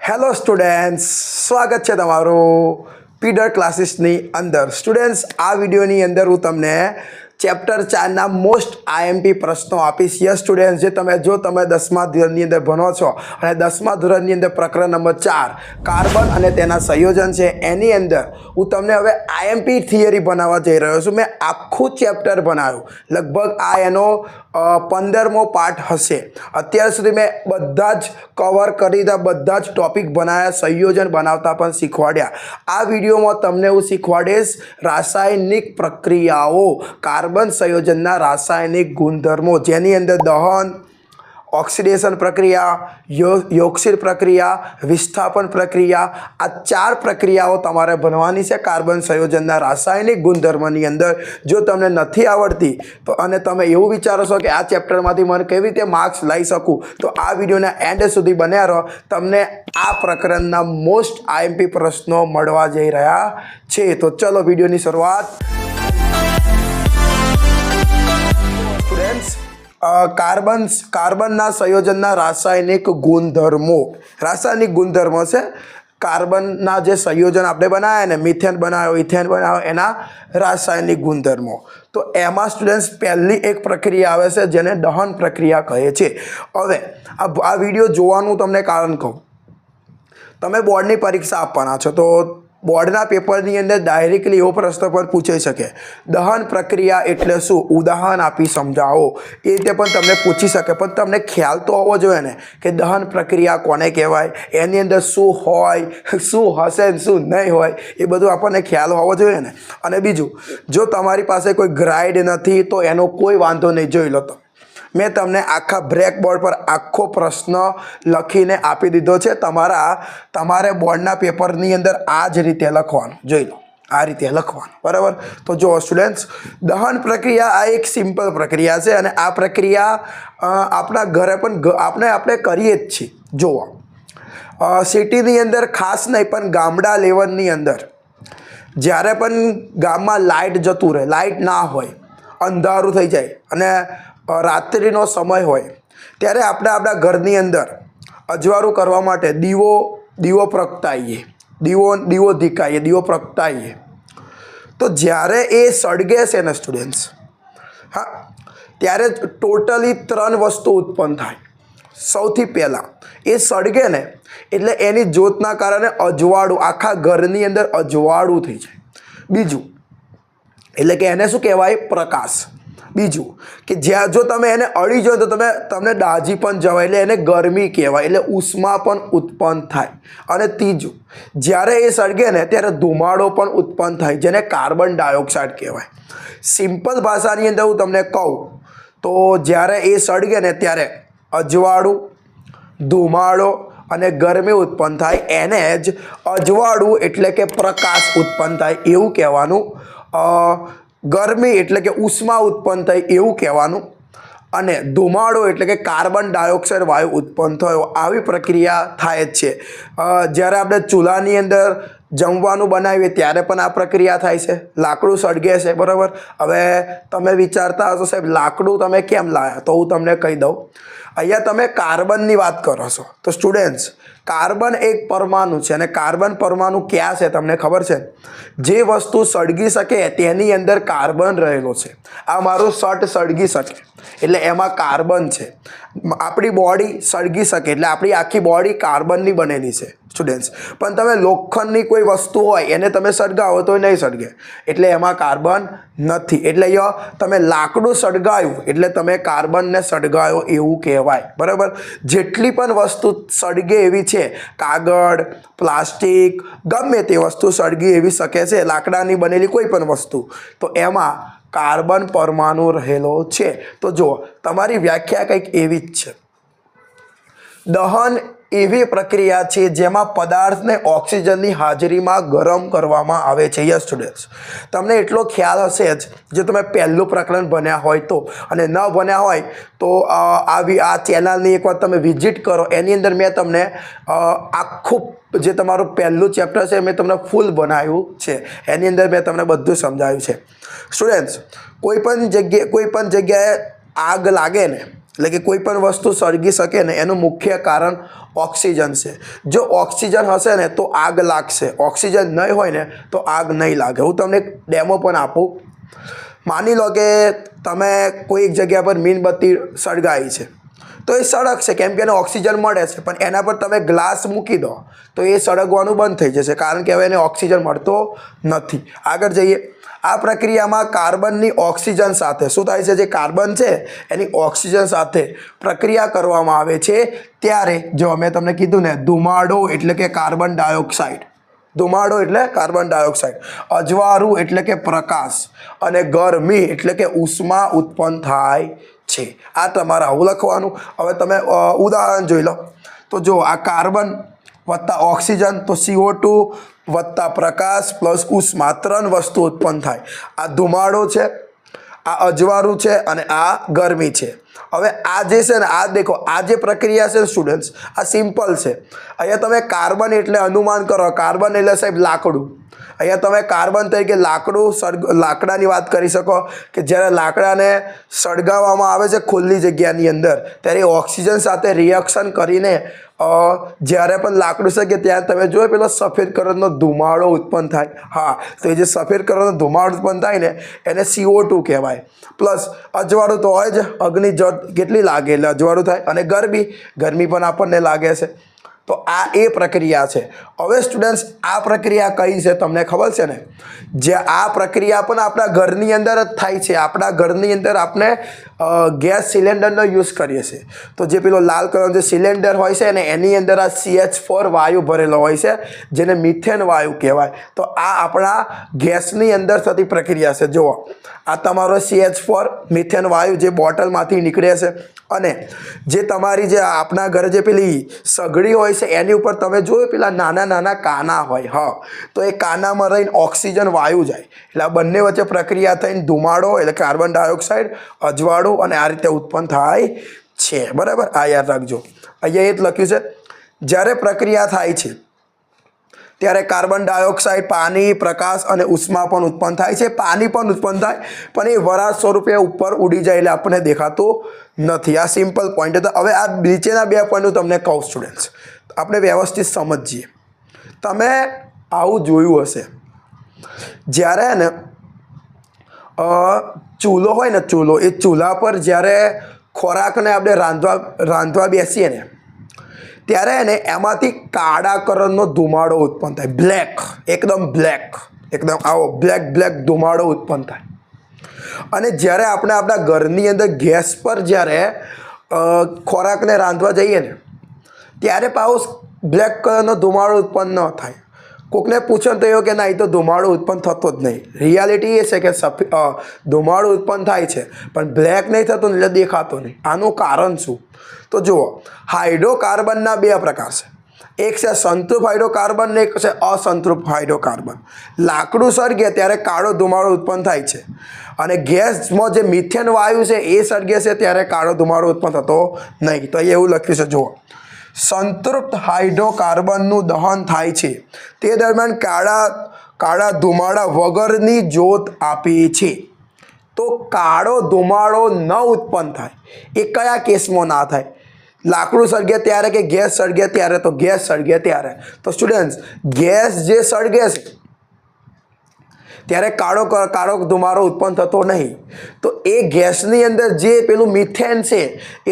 Hello students, સ્વાગત છે તમારું પીડર ક્લાસીસની અંદર. સ્ટુડન્ટ્સ, આ વિડીયોની અંદર હું તમને ચેપ્ટર 4ના મોસ્ટ આઈએમપી પ્રશ્નો આપીશ. યસ સ્ટુડન્ટ્સ, જે તમે 10મા ધોરણની અંદર ભણો છો અને 10મા ધોરણની અંદર પ્રકરણ નંબર 4 કાર્બન અને તેના સંયોજન છે, એની અંદર હું તમને હવે આઈએમપી થિયરી બનાવવા જઈ રહ્યો છું. મેં આખું ચેપ્ટર બનાવ્યું, લગભગ આ એનો 15મો પાર્ટ હશે. અત્યાર સુધી મેં બધા જ કવર કરી દીધા, બધા જ ટોપિક બનાવ્યા, સંયોજન બનાવતા પણ શીખવાડ્યા. આ વિડીયોમાં તમને હું શીખવાડીશ રાસાયણિક પ્રક્રિયાઓ, કાર્બન સંયોજનના રાસાયણિક ગુણધર્મો, જેની અંદર દહન, ઓક્સિડેશન પ્રક્રિયા, યોગશીલ પ્રક્રિયા, વિસ્થાપન પ્રક્રિયા, આ 4 પ્રક્રિયાઓ તમારે ભણવાની છે કાર્બન સંયોજનના રાસાયણિક ગુણધર્મની અંદર. જો તમને નથી આવડતી અને તમે એવું વિચારો છો કે આ ચેપ્ટરમાંથી મને કેવી રીતે માર્ક્સ લઈ શકું, તો આ વિડીયોના એન્ડ સુધી બન્યા રહો. તમને આ પ્રકરણના મોસ્ટ આઈએમપી પ્રશ્નો મળવા જઈ રહ્યા છે. તો ચલો વિડીયોની શરૂઆત. સ્ટુડન્ટ્સ, કાર્બનના સંયોજનના રાસાયણિક ગુણધર્મો છે. કાર્બનના જે સંયોજન આપણે બનાવ્યા ને, મિથેન બનાવ્યો, ઇથેન બનાવ્યો, એના રાસાયણિક ગુણધર્મો. તો એમાં સ્ટુડન્ટ્સ પહેલી એક પ્રક્રિયા આવે છે જેને દહન પ્રક્રિયા કહે છે. હવે આ વિડીયો જોવાનું તમને કારણ કહું. તમે બોર્ડની પરીક્ષા આપવાના છો, તો બોર્ડના પેપરની અંદર ડાયરેક્ટલી એવો પ્રશ્ન પણ પૂછાઈ શકે, દહન પ્રક્રિયા એટલે શું, ઉદાહરણ આપી સમજાવો. એ રીતે પણ તમને પૂછી શકે, પણ તમને ખ્યાલ તો હોવો જોઈએ ને કે દહન પ્રક્રિયા કોને કહેવાય, એની અંદર શું હોય, શું હશે, શું નહીં હોય, એ બધું આપણને ખ્યાલ હોવો જોઈએ ને. અને બીજું, જો તમારી પાસે કોઈ ગ્રાઇડ નથી તો એનો કોઈ વાંધો નહીં. જોઈ લો, તો મેં તમને આખા બ્લેકબોર્ડ પર આખો પ્રશ્ન લખીને આપી દીધો છે. તમારે બોર્ડના પેપરની અંદર આ જ રીતે લખવાનું. જોઈ લો, આ રીતે લખવાનું, બરાબર. તો જો સ્ટુડન્ટ્સ, દહન પ્રક્રિયા આ એક સિમ્પલ પ્રક્રિયા છે અને આ પ્રક્રિયા આપણા ઘરે પણ આપણે કરીએ જ છીએ. જુઓ, સિટીની અંદર ખાસ નહીં, પણ ગામડા લેવલની અંદર જ્યારે પણ ગામમાં લાઇટ જતું રહે, લાઇટ ના હોય, અંધારું થઈ જાય અને રાત્રિનો સમય હોય, ત્યારે આપણે આપણા ઘરની અંદર અજવાળું કરવા માટે દીવો પ્રગટાવીએ, દીવો ધીકાઈએ, દીવો પ્રગટાવીએ. તો જ્યારે એ સળગે છે ને સ્ટુડન્ટ્સ, હા, ત્યારે ટોટલી 3 વસ્તુ ઉત્પન્ન થાય. સૌથી પહેલાં એ સળગે ને એટલે એની જ્યોતના કારણે અજવાળું, આખા ઘરની અંદર અજવાળું થઈ જાય. બીજું એટલે કે એને શું કહેવાય, પ્રકાશ. બીજું કે જ્યાં જો તમે એને અડી જાઓ તો તમને દાઝી પણ જવાય, એટલે એને ગરમી કહેવાય, એટલે ઉષ્મા પણ ઉત્પન્ન થાય. અને ત્રીજું, જ્યારે એ સળગે ને ત્યારે ધુમાડો પણ ઉત્પન્ન થાય, જેને કાર્બન ડાયોક્સાઇડ કહેવાય. સિમ્પલ ભાષાની અંદર હું તમને કહું તો જ્યારે એ સળગે ને ત્યારે અજવાળું, ધુમાડો અને ગરમી ઉત્પન્ન થાય, એને જ અજવાળું એટલે કે પ્રકાશ ઉત્પન્ન થાય એવું કહેવાનું. ગરમી એટલે કે ઉષ્મા ઉત્પન્ન થાય એવું કહેવાનું. અને ધુમાડો એટલે કે કાર્બન ડાયોક્સાઇડ વાયુ ઉત્પન્ન થયો, આવી પ્રક્રિયા થાય જ છે. જ્યારે આપણે ચૂલાની અંદર જમવાનું બનાવીએ ત્યારે પણ આ પ્રક્રિયા થાય છે, લાકડું સળગે છે, બરાબર. હવે તમે વિચારતા હશો, સાહેબ લાકડું તમે કેમ લાવ્યા, તો હું તમને કહી દઉં. અહીંયા તમે કાર્બનની વાત કરો છો, તો સ્ટુડન્ટ્સ, કાર્બન એક પરમાણુ છે અને કાર્બન પરમાણુ ક્યાં છે તમને ખબર છે? જે વસ્તુ સળગી શકે તેની અંદર કાર્બન રહેલો છે. આ મારું શર્ટ સળગી શકે એટલે એમાં કાર્બન છે. આપણી બોડી સળગી શકે એટલે આપણી આખી બોડી કાર્બનની બનેલી છે સ્ટુડન્ટ્સ. પણ તમે લોખંડની કોઈ વસ્તુ હોય એને તમે સળગાવો તો નહીં સળગે, એટલે એમાં કાર્બન નથી. એટલે તમે લાકડું સળગાવ્યું એટલે તમે કાર્બનને સળગાવ્યો એવું કહેવાય, બરાબર. જેટલી પણ વસ્તુ સળગે એવી છે, કાગળ, પ્લાસ્ટિક, ગમે તે વસ્તુ સળગી એવી શકે છે, લાકડાની બનેલી કોઈ પણ વસ્તુ, તો એમાં કાર્બન પરમાણુ રહેલો છે. તો જુઓ, તમારી વ્યાખ્યા કંઈક એવી જ છે. દહન એવી પ્રક્રિયા છે જેમાં પદાર્થને ઓક્સિજનની હાજરીમાં ગરમ કરવામાં આવે છે. યસ સ્ટુડન્ટ્સ, તમને એટલો ખ્યાલ હશે જ જો તમે પહેલું પ્રકરણ ભણ્યા હોય તો. અને ન ભણ્યા હોય તો આ ચેનલની એકવાર તમે વિઝિટ કરો, એની અંદર મેં તમને આખું જે તમારું પહેલું ચેપ્ટર છે મેં તમને ફૂલ બનાવ્યું છે, એની અંદર મેં તમને બધું સમજાવ્યું છે. સ્ટુડન્ટ્સ, કોઈ પણ જગ્યાએ આગ લાગે ને એટલે કે કોઈ પણ વસ્તુ સળગી શકે ને એનું મુખ્ય કારણ ઓક્સિજન છે. જો ઓક્સિજન હશે ને તો આગ લાગશે, ઓક્સિજન નહીં હોય ને તો આગ નહીં લાગે. હું તમને એક ડેમો પણ આપું. માની લો કે તમે કોઈ એક જગ્યા પર મીણબત્તી સળગાવી છે તો એ સળગશે કેમ કે એને ઓક્સિજન મળે છે, પણ એના પર તમે ગ્લાસ મૂકી દો તો એ સળગવાનું બંધ થઈ જશે કારણ કે હવે એને ઓક્સિજન મળતો નથી. આગળ જઈએ. આ પ્રક્રિયામાં કાર્બનની ઓક્સિજન સાથે શું થાય છે, જે કાર્બન છે એની ઓક્સિજન સાથે પ્રક્રિયા કરવામાં આવે છે ત્યારે જો મેં તમને કીધું ને ધુમાડો એટલે કે કાર્બન ડાયોક્સાઇડ, ધુમાડો એટલે કાર્બન ડાયોક્સાઇડ, અજવાળું એટલે કે પ્રકાશ અને ગરમી એટલે કે ઉષ્મા ઉત્પન્ન થાય છે. આ તમારે આવું લખવાનું. હવે તમે ઉદાહરણ જોઈ લો તો જો આ કાર્બન વત્તા ઓક્સિજન તો CO2 વત્તા પ્રકાશ પ્લસ ઉષ્મા 3 વસ્તુ ઉત્પન્ન થાય. આ ધુમાડો છે, આ અજવાળું છે અને આ ગરમી છે. હવે આ જે છે ને આ દેખો આ જે પ્રક્રિયા છે સ્ટુડન્ટ્સ આ સિમ્પલ છે. અહીંયા તમે કાર્બન એટલે અનુમાન કરો, કાર્બન એટલે સાહેબ લાકડું. અહીંયા તમે કાર્બન તરીકે લાકડાની વાત કરી શકો કે જ્યારે લાકડાને સળગાવવામાં આવે છે ખુલ્લી જગ્યાની અંદર ત્યારે ઓક્સિજન સાથે રિએક્શન કરીને જ્યારે પણ લાકડું સળગે ત્યાં તમે જોયો પેલો સફેદ કલરનો ધુમાડો ઉત્પન્ન થાય. હા, તો એ જે સફેદ કલરનો ધુમાડો ઉત્પન્ન થાય ને એને CO2 કહેવાય. પ્લસ અજવાળું તો હોય જ, અગ્નિ જળ કેટલી લાગે એટલે અજવાળું થાય, અને ગરમી પણ આપણને લાગે છે. તો આ એ પ્રક્રિયા છે. હવે સ્ટુડન્ટ્સ આ પ્રક્રિયા કઈ છે તમને ખબર છે ને? જે આ પ્રક્રિયા પણ આપણા ઘરની અંદર જ થાય છે. આપણા ઘરની અંદર આપણે ગેસ સિલિન્ડરનો યુઝ કરીએ છીએ તો જે પેલો લાલ કલરનો જે સિલિન્ડર હોય છે ને એની અંદર આ CH4 વાયુ ભરેલો હોય છે જેને મિથેન વાયુ કહેવાય. તો આ આપણા ગેસની અંદર થતી પ્રક્રિયા છે. જુઓ આ તમારો CH4 મિથેન વાયુ જે બોટલમાંથી નીકળે છે અને જે તમારી જે આપણા ઘરે જે પેલી સગડી હોય છે એની ઉપર તમે જોયું પેલા નાના નાના કાના હોય. હા, તો એ કાનામાં રહીને ઓક્સિજન વાયુ જાય એટલે આ બંને વચ્ચે પ્રક્રિયા થઈને ધુમાડો એટલે કાર્બન ડાયોક્સાઇડ, અજવાળું અને આ રીતે ઉત્પન્ન થાય છે. બરાબર, આ યાદ રાખજો. અહીંયા એ જ લખ્યું છે. જ્યારે પ્રક્રિયા થાય છે ત્યારે કાર્બન ડાયોક્સાઇડ, પાણી, પ્રકાશ અને ઉષ્મા પણ ઉત્પન્ન થાય છે. પાણી પણ ઉત્પન્ન થાય પણ એ વરાળ સ્વરૂપે ઉપર ઉડી જાય એટલે આપણને દેખાતું નથી. આ સિમ્પલ પોઈન્ટ હતા. હવે આ નીચેના 2 પોઈન્ટ હું તમને કહું સ્ટુડન્ટ્સ, આપણે વ્યવસ્થિત સમજીએ. તમે આવું જોયું હશે જ્યારે ને ચૂલો હોય ને, ચૂલો, એ ચૂલા પર જ્યારે ખોરાકને આપણે રાંધવા બેસીએ ને ત્યારે એને એમાંથી કાળા કલરનો ધુમાડો ઉત્પન્ન થાય. બ્લેક, એકદમ બ્લેક, એકદમ આવો બ્લેક ધુમાડો ઉત્પન્ન થાય. અને જ્યારે આપણે આપણા ઘરની અંદર ગેસ પર જ્યારે ખોરાકને રાંધવા જઈએ ને ત્યારે પાછો બ્લેક કલરનો ધુમાડો ઉત્પન્ન ન થાય. કોકને પૂછો તો એવું કે ના, એ તો ધુમાડો ઉત્પન્ન થતો જ નહીં. રિયાલિટી એ છે કે ધુમાડો ઉત્પન્ન થાય છે પણ બ્લેક નહીં થતો એટલે દેખાતો નહીં. આનું કારણ શું? તો જુઓ, હાઇડ્રોકાર્બનના 2 પ્રકાર છે. એક છે સંતૃપ્ત હાઇડ્રોકાર્બન ને એક છે અસંતૃપ્ત હાઇડ્રોકાર્બન. લાકડું સળગે ત્યારે કાળો ધુમાડો ઉત્પન્ન થાય છે અને ગેસમાં જે મિથેન વાયુ છે એ સળગે છે ત્યારે કાળો ધુમાડો ઉત્પન્ન થતો નહીં. તો એવું લખ્યું છે. જુઓ, સંતૃપ્ત હાઇડ્રોકાર્બનનું દહન થાય છે તે દરમિયાન કાળા ધુમાડા વગરની જ્યોત આપે છે. તો કાળો ધુમાડો ન ઉત્પન્ન થાય એ કયા કેસમાં ના થાય? લાકડું સળગે ત્યારે કે ગેસ સળગે ત્યારે? તો ગેસ સળગે ત્યારે. તો સ્ટુડન્ટ્સ ગેસ જે સળગે છે ત્યારે કાળો ધુમાડો ઉત્પન્ન થતો નહીં. તો એ ગેસની અંદર જે પેલું મિથેન છે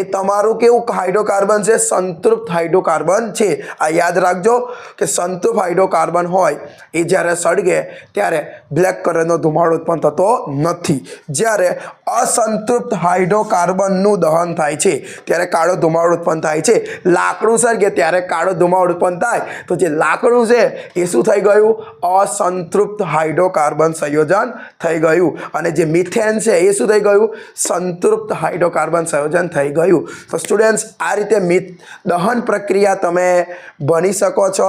એ તમારું કેવું હાઇડ્રોકાર્બન છે? સંતૃપ્ત હાઇડ્રોકાર્બન છે. આ યાદ રાખજો કે સંતૃપ્ત હાઇડ્રોકાર્બન હોય એ જ્યારે સળગે ત્યારે બ્લેક કલરનો ધુમાડો ઉત્પન્ન થતો નથી. જ્યારે અસંતૃપ્ત હાઇડ્રોકાર્બનનું દહન થાય છે ત્યારે કાળો ધુમાડો ઉત્પન્ન થાય છે. લાકડું સળગે ત્યારે કાળો ધુમાડો ઉત્પન્ન થાય. તો જે લાકડું છે એ શું થઈ ગયું? અસંતૃપ્ત હાઇડ્રોકાર્બન સંયોજન થઈ ગયું. અને જે મિથેન છે એ શું થઈ ગયું? સંતૃપ્ત હાઇડ્રોકાર્બન સંયોજન થઈ ગયું. તો સ્ટુડન્ટ્સ આ રીતે દહન પ્રક્રિયા તમે ભણી શકો છો.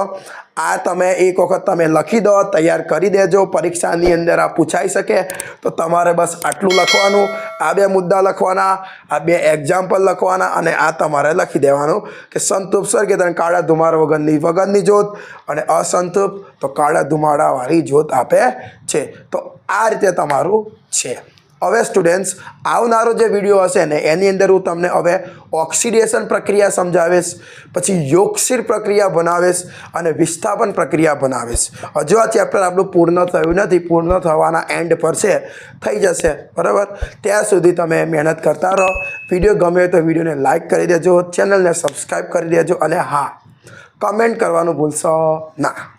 આ તમે એક વખત તમે લખી દો, તૈયાર કરી દેજો. પરીક્ષાની અંદર આ પૂછાઈ શકે તો તમારે બસ આટલું લખવાનું. આ 2 મુદ્દા લખવાના, આ 2 એક્ઝામ્પલ લખવાના અને આ તમારે લખી દેવાનું કે સંતૃપ્ત સળગે તો કાળા ધુમાડા વગરની જ્યોત અને અસંતૃપ્ત તો કાળા ધુમાડાવાળી જ્યોત આપે છે. તો આ રીતે તમારું છે. હવે સ્ટુડન્ટ્સ આવનારો જે વિડીયો હશે ને એની અંદર હું તમને હવે ઓક્સિડેશન પ્રક્રિયા સમજાવીશ, પછી યોગશીર પ્રક્રિયા બનાવીશ અને વિસ્થાપન પ્રક્રિયા બનાવીશ. હજુ આ ચેપ્ટર આપણું પૂર્ણ થયું નથી, પૂર્ણ થવાના એન્ડ પર છે, થઈ જશે બરાબર. ત્યાં સુધી તમે મહેનત કરતા રહો. વિડીયો ગમે તો વિડીયોને લાઇક કરી દેજો, ચેનલને સબસ્ક્રાઈબ કરી દેજો અને હા, કમેન્ટ કરવાનું ભૂલશો ના.